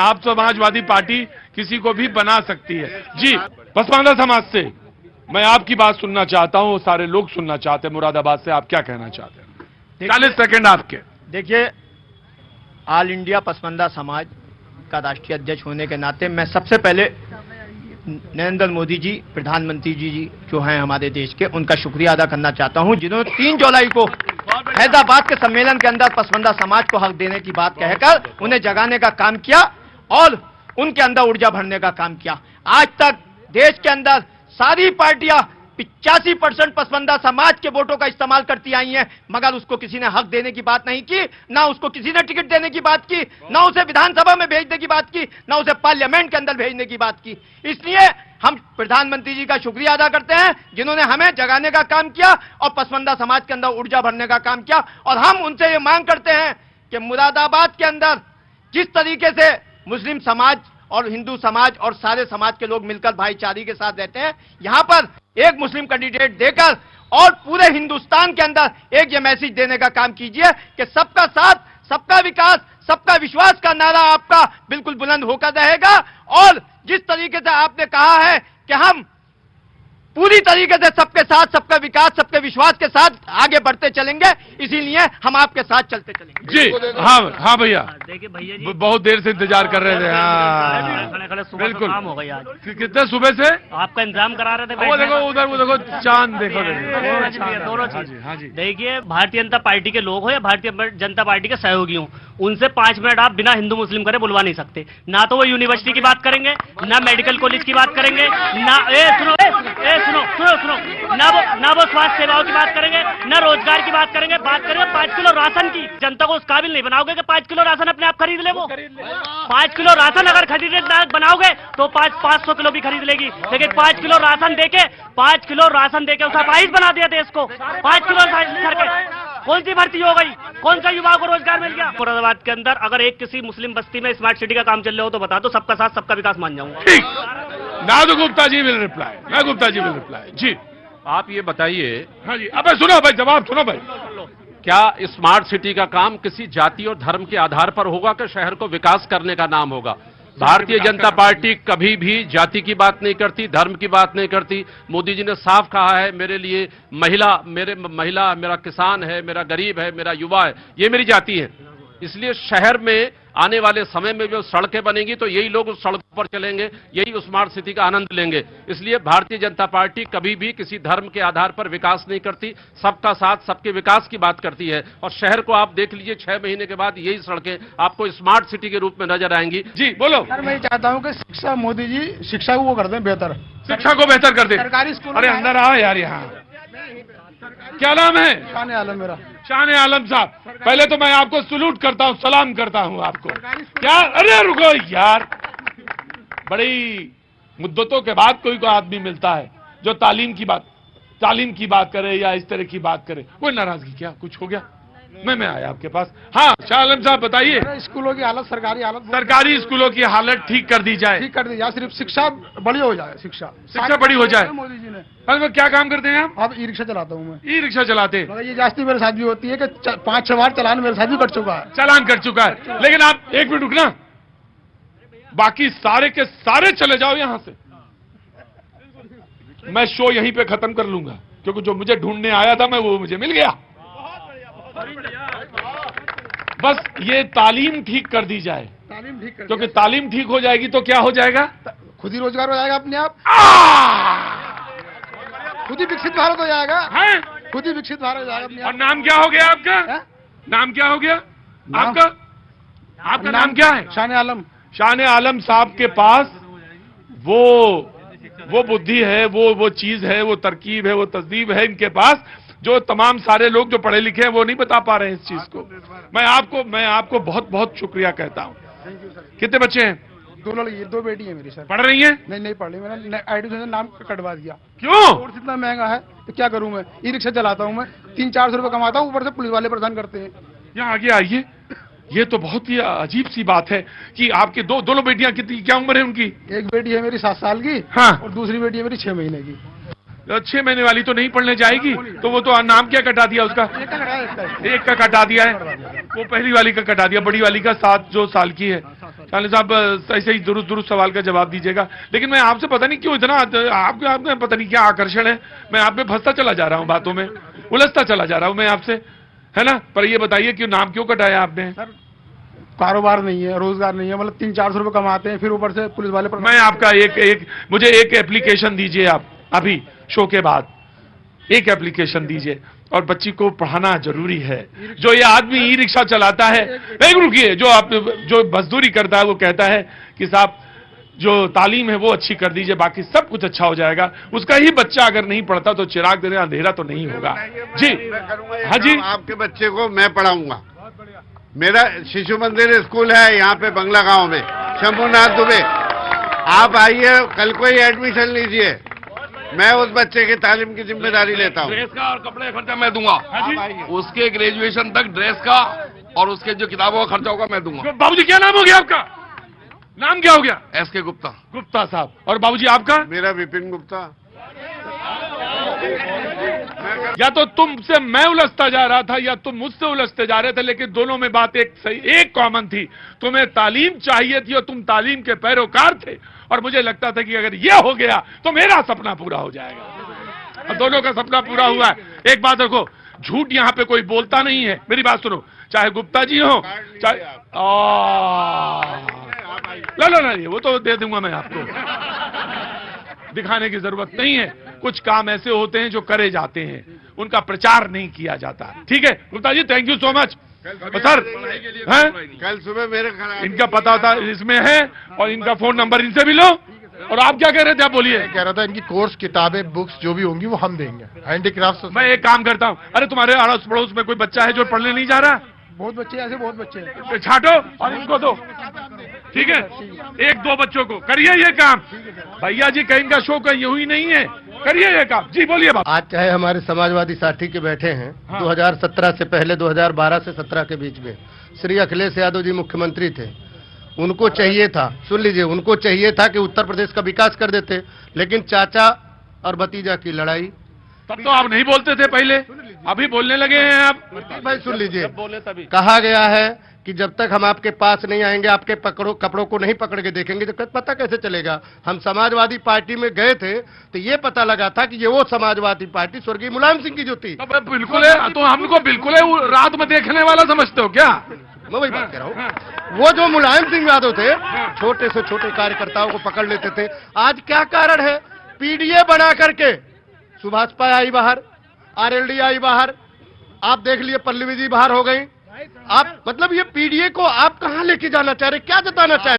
आप समाजवादी पार्टी किसी को भी बना सकती है। जी, पसमानदा समाज से मैं आपकी बात सुनना चाहता हूं, सारे लोग सुनना चाहते हैं। मुरादाबाद से आप क्या कहना चाहते हैं? 40 सेकंड आपके। देखिए, ऑल इंडिया पसमानदा समाज का राष्ट्रीय अध्यक्ष होने के नाते मैं सबसे पहले नरेंद्र मोदी जी, प्रधानमंत्री जी जो हैं हमारे देश के, उनका शुक्रिया अदा करना चाहता हूं, जिन्होंने 3 जुलाई को हैदराबाद के सम्मेलन के अंदर पसमानदा समाज को हक देने की बात कहकर उन्हें जगाने का काम किया और उनके अंदर ऊर्जा भरने का काम किया। आज तक देश के अंदर सारी पार्टियां 85% पसमानदा समाज के वोटों का इस्तेमाल करती आई हैं, मगर उसको किसी ने हक देने की बात नहीं की, ना उसको किसी ने टिकट देने की बात की, ना उसे विधानसभा में भेजने की बात की, ना उसे पार्लियामेंट के अंदर भेजने की बात की। इसलिए हम प्रधानमंत्री जी का शुक्रिया अदा करते हैं, जिन्होंने हमें जगाने का काम किया और पसमानदा समाज के अंदर ऊर्जा भरने का काम किया। और हम उनसे ये मांग करते हैं कि मुरादाबाद के अंदर जिस तरीके से मुस्लिम समाज और हिंदू समाज और सारे समाज के लोग मिलकर भाईचारे के साथ रहते हैं, यहां पर एक मुस्लिम कैंडिडेट देकर और पूरे हिंदुस्तान के अंदर एक ये मैसेज देने का काम कीजिए कि सबका साथ, सबका विकास, सबका विश्वास का नारा आपका बिल्कुल बुलंद होकर रहेगा। और जिस तरीके से आपने कहा है कि हम पूरी तरीके से सबके साथ, सबका विकास, सबके विश्वास के साथ आगे बढ़ते चलेंगे, इसीलिए हम आपके साथ चलते चलेंगे। जी हाँ भैया, देखिए भैया जी, बहुत देर से इंतजार कर रहे थे। हाँ बिल्कुल काम हो गई आज। कितने सुबह से आपका इंतजाम करा रहे थे। वो देखो उधर, वो देखो चांद देखो। दोनों चीज देखिए, भारतीय जनता पार्टी के लोग हो या भारतीय जनता पार्टी के सहयोगी हो, उनसे 5 मिनट आप बिना हिंदू मुस्लिम करे बुलवा नहीं सकते। ना तो वो यूनिवर्सिटी की बात करेंगे, ना मेडिकल कॉलेज की बात करेंगे, ना सुनो ना वो स्वास्थ्य सेवाओं की बात करेंगे, ना रोजगार की बात करेंगे। बात करेंगे 5 किलो राशन की। जनता को उस काबिल नहीं बनाओगे कि 5 किलो राशन अपने आप खरीद ले। वो 5 किलो राशन अगर खरीदने बनाओगे तो 500 किलो भी खरीद लेगी, लेकिन 5 किलो राशन देके उसका अपाहिज बना दिया देश को। 5 किलो करके कौन सी भर्ती हो गई? कौन सा युवाओं को रोजगार मिल गया? मुरादाबाद के अंदर अगर एक किसी मुस्लिम बस्ती में स्मार्ट सिटी का काम चल रहा हो तो बता दो, सबका साथ सबका विकास मान जाऊंगा। ठीक, नादू गुप्ता जी विल रिप्लाई। जी आप ये बताइए। हाँ जी, अबे सुनो भाई, जवाब सुनो भाई। क्या स्मार्ट सिटी का काम किसी जाति और धर्म के आधार पर होगा कि शहर को विकास करने का नाम होगा? भारतीय जनता पार्टी कभी भी जाति की बात नहीं करती, धर्म की बात नहीं करती। मोदी जी ने साफ कहा है, मेरे लिए महिला मेरा किसान है, मेरा गरीब है, मेरा युवा है, ये मेरी जाति है। इसलिए शहर में आने वाले समय में जो सड़कें बनेंगी तो यही लोग उस सड़कों पर चलेंगे, यही स्मार्ट सिटी का आनंद लेंगे। इसलिए भारतीय जनता पार्टी कभी भी किसी धर्म के आधार पर विकास नहीं करती, सबका साथ, सबके विकास की बात करती है। और शहर को आप देख लीजिए, 6 महीने के बाद यही सड़कें आपको स्मार्ट सिटी के रूप में नजर आएंगी। जी बोलो। सर, मैं चाहता हूँ कि शिक्षा, मोदी जी शिक्षा को वो कर दें बेहतर, शिक्षा को बेहतर कर दे। सरकारी स्कूल। अरे अंदर आओ यार, यहाँ क्या नाम है? शान आलम मेरा। शान आलम साहब, पहले तो मैं आपको सलूट करता हूँ, सलाम करता हूँ आपको। क्या? अरे रुको यार, बड़ी मुद्दतों के बाद कोई आदमी मिलता है जो तालीम की बात करे या इस तरह की बात करे। कोई नाराजगी क्या? कुछ हो गया? मैं आया आपके पास। हाँ शाह आलम साहब बताइए। स्कूलों की हालत, सरकारी स्कूलों की हालत ठीक कर दी जाए। सिर्फ शिक्षा बड़ी हो जाए। शिक्षा बड़ी हो जाए। मोदी जी ने। मैं क्या काम करते हैं आप? अब ई रिक्शा चलाता हूँ मैं। ई रिक्शा चलाते? ये जास्ती मेरे साथ भी होती है कि 5-6 बार चालान मेरे साथ भी कट चुका है। चालान कर चुका है। लेकिन आप 1 मिनट रुकना, बाकी सारे के सारे चले जाओ यहां से। मैं शो यहीं पे खत्म कर लूंगा, क्योंकि जो मुझे ढूंढने आया था मैं, वो मुझे मिल गया। बस ये तालीम ठीक कर दी जाए, क्योंकि तालीम ठीक हो जाएगी तो क्या हो जाएगा? खुद ही रोजगार हो जाएगा अपने आप। खुद ही विकसित भारत हो जाएगा। खुद ही विकसित भारत हो जाएगा अपने आप। और नाम क्या हो गया आपका? नाम क्या हो गया आपका नाम क्या है? शान आलम। शान आलम साहब के पास वो बुद्धि है, वो चीज है, वो तरकीब है, वो तस्दीब है इनके पास, जो तमाम सारे लोग जो पढ़े लिखे हैं वो नहीं बता पा रहे हैं इस चीज को। मैं आपको बहुत बहुत शुक्रिया कहता हूं। कितने बच्चे हैं? 2 बेटी है मेरी सर। पढ़ रही हैं? नहीं पढ़ रही। मैंने ID से नाम कटवा दिया। क्यों? कोर्स इतना महंगा है तो क्या करूं मैं? ई रिक्शा चलाता हूं मैं, 300-400 रुपए कमाता हूं, ऊपर से पुलिस वाले परेशान करते हैं। यहाँ आगे आइए। ये तो बहुत ही अजीब सी बात है कि आपकी दोनों बेटियां कितनी, क्या उम्र है उनकी? एक बेटी है मेरी 7 साल की। हाँ। और दूसरी बेटी है मेरी 6 महीने की। 6 महीने वाली तो नहीं पढ़ने जाएगी, तो वो तो नाम क्या कटा दिया उसका? एक का कटा दिया है। वो पहली वाली का कटा दिया, बड़ी वाली का 7 जो साल की है। चाली साहब ऐसे ही दुरुस्त सवाल का जवाब दीजिएगा, लेकिन मैं आपसे पता नहीं क्यों इतना आपके पता नहीं क्या आकर्षण है, मैं आप में फंसता चला जा रहा हूं, बातों में उलझता चला जा रहा हूं मैं आपसे, है ना। पर ये बताइए कि नाम क्यों कटाया आपने? सर कारोबार नहीं है, रोजगार नहीं है, मतलब 300-400 रुपए कमाते हैं, फिर ऊपर से पुलिस वाले पर। मैं आपका मुझे एक एप्लीकेशन दीजिए आप अभी शो के बाद, एक एप्लीकेशन दीजिए, और बच्ची को पढ़ाना जरूरी है। जो ये आदमी ई रिक्शा चलाता है, एक रुकिए, जो मजदूरी करता है वो कहता है कि साहब जो तालीम है वो अच्छी कर दीजिए, बाकी सब कुछ अच्छा हो जाएगा। उसका ही बच्चा अगर नहीं पढ़ता तो चिराग देने अंधेरा तो नहीं होगा। जी हाँ जी, आपके बच्चे को मैं पढ़ाऊंगा। मेरा शिशु मंदिर स्कूल है यहाँ पे बंगला गांव में, शंभुनाथ दुबे। आप आइए, कल को ही एडमिशन लीजिए, मैं उस बच्चे की तालीम की जिम्मेदारी लेता हूँ। ड्रेस का और कपड़े का खर्चा मैं दूंगा, उसके ग्रेजुएशन तक ड्रेस का और उसके जो किताबों का खर्चा होगा मैं दूंगा। बाबूजी क्या नाम हो गया आपका? नाम क्या हो गया? एसके गुप्ता। गुप्ता साहब। और बाबूजी आपका? मेरा विपिन गुप्ता। या तो तुमसे मैं उलझता जा रहा था या तुम मुझसे उलझते जा रहे थे, लेकिन दोनों में बात एक कॉमन थी, तुम्हें तालीम चाहिए थी और तुम तालीम के पैरोकार थे, और मुझे लगता था कि अगर यह हो गया तो मेरा सपना पूरा हो जाएगा। और दोनों का सपना पूरा हुआ है। एक बात देखो, झूठ यहां पे कोई बोलता नहीं है, मेरी बात सुनो, चाहे गुप्ता जी हो चाहे ला वो तो दे दूंगा मैं आपको, दिखाने की जरूरत नहीं है। कुछ काम ऐसे होते हैं जो करे जाते हैं, उनका प्रचार नहीं किया जाता। ठीक है Gupta ji, thank you so much. Sir हैं? कल सुबह मेरे घर इनका पता था इसमें है, और इनका फोन नंबर इनसे भी लो। और आप क्या कह रहे थे? आप बोलिए। कह रहा था इनकी कोर्स किताबें बुक्स जो भी होंगी वो हम देंगे, हैंडीक्राफ्ट। मैं एक काम करता हूँ, अरे तुम्हारे अड़ोस पड़ोस में कोई बच्चा है जो पढ़ने नहीं जा रहा? बहुत बच्चे ऐसे, बहुत बच्चे हैं। तो छाटो और इनको दो, ठीक है? 1-2 बच्चों को करिए ये काम। भैया जी कहीं का शो कहीं ही नहीं है, करिए ये काम। जी बोलिए बात। आज चाहे हमारे समाजवादी साथी के बैठे हैं, 2017 से पहले 2012 से 17 के बीच में श्री अखिलेश यादव जी मुख्यमंत्री थे। उनको चाहिए था, सुन लीजिए, उनको चाहिए था कि उत्तर प्रदेश का विकास कर देते, लेकिन चाचा और भतीजा की लड़ाई। तब तो आप नहीं बोलते थे पहले, अभी बोलने लगे हैं आप। भाई सुन लीजिए, बोले तभी कहा गया है कि जब तक हम आपके पास नहीं आएंगे, आपके कपड़ों को नहीं पकड़ के देखेंगे तो पता कैसे चलेगा। हम समाजवादी पार्टी में गए थे तो ये पता लगा था कि ये वो समाजवादी पार्टी स्वर्गीय मुलायम सिंह की जो थी। बिल्कुल है, तो हमको बिल्कुल है रात में देखने वाला समझते हो क्या? मैं वही बात कर रहा हूँ। वो जो मुलायम सिंह यादव थे, छोटे से छोटे कार्यकर्ताओं को पकड़ लेते थे। आज क्या कारण है? पीडीए बना करके सुभाषपा आई बाहर, आरएलडी आई बाहर, आप देख लिए पल्लवी जी बाहर हो गई। आप मतलब ये पीडीए को आप कहां लेके जाना चाह रहे, क्या जताना चाह रहे?